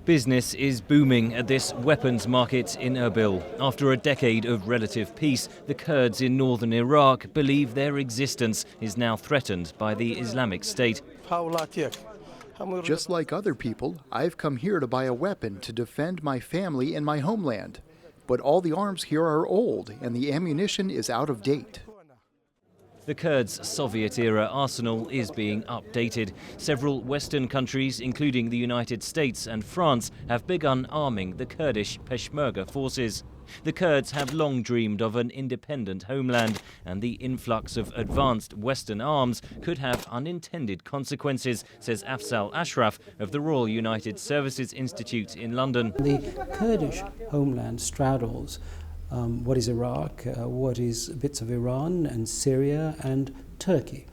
Business is booming at this weapons market in Erbil. After a decade of relative peace, the Kurds in northern Iraq believe their existence is now threatened by the Islamic State. Just like other people, I've come here to buy a weapon to defend my family and my homeland. But all the arms here are old and the ammunition is out of date. The Kurds' Soviet-era arsenal is being updated. Several Western countries, including the United States and France, have begun arming the Kurdish Peshmerga forces. The Kurds have long dreamed of an independent homeland, and the influx of advanced Western arms could have unintended consequences, says Afzal Ashraf of the Royal United Services Institute in London. The Kurdish homeland straddles what is Iraq, what is bits of Iran and Syria and Turkey.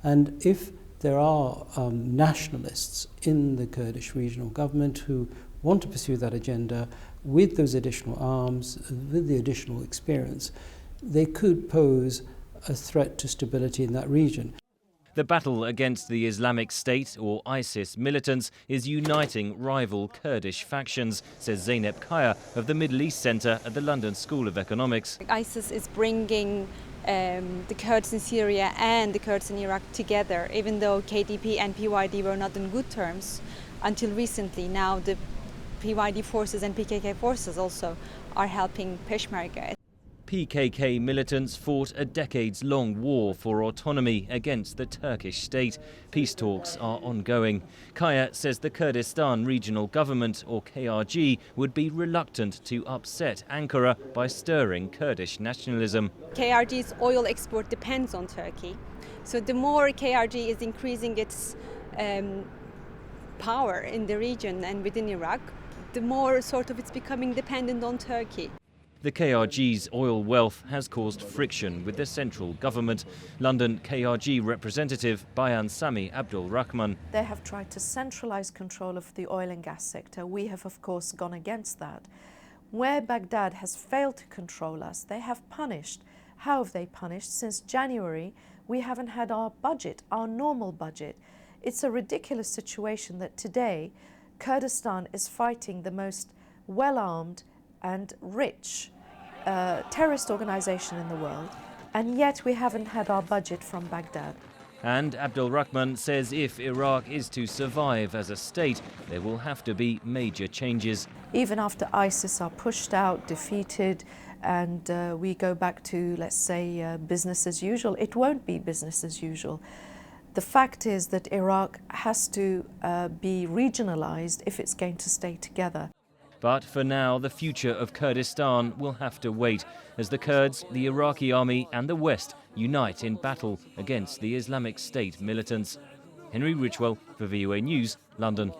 And if there are nationalists in the Kurdish Regional Government who want to pursue that agenda with those additional arms, with the additional experience, they could pose a threat to stability in that region. The battle against the Islamic State, or ISIS, militants is uniting rival Kurdish factions, says Zeynep of the Middle East Centre at the London School of Economics. ISIS is bringing the Kurds in Syria and the Kurds in Iraq together, even though KDP and PYD were not in good terms until recently. Now the PYD forces and PKK forces also are helping Peshmerga. PKK militants fought a decades-long war for autonomy against the Turkish state. Peace talks are ongoing. Kaya says the Kurdistan Regional Government, or KRG, would be reluctant to upset Ankara by stirring Kurdish nationalism. KRG's oil export depends on Turkey. So the more KRG is increasing its power in the region and within Iraq, the more it's becoming dependent on Turkey. The KRG's oil wealth has caused friction with the central government. London KRG representative Bayan Sami Abdul Rahman. They have tried to centralise control of the oil and gas sector. We have, of course, gone against that. Where Baghdad has failed to control us, they have punished. How have they punished? Since January, we haven't had our budget, our normal budget. It's a ridiculous situation that today Kurdistan is fighting the most well-armed and rich terrorist organization in the world, and yet we haven't had our budget from Baghdad. And Abdul Rahman says if Iraq is to survive as a state, there will have to be major changes. Even after ISIS are pushed out, defeated, and we go back to, let's say, business as usual, it won't be business as usual. The fact is that Iraq has to be regionalized if it's going to stay together. But for now, the future of Kurdistan will have to wait as the Kurds, the Iraqi army and the West unite in battle against the Islamic State militants. Henry Ridgwell for VOA News, London.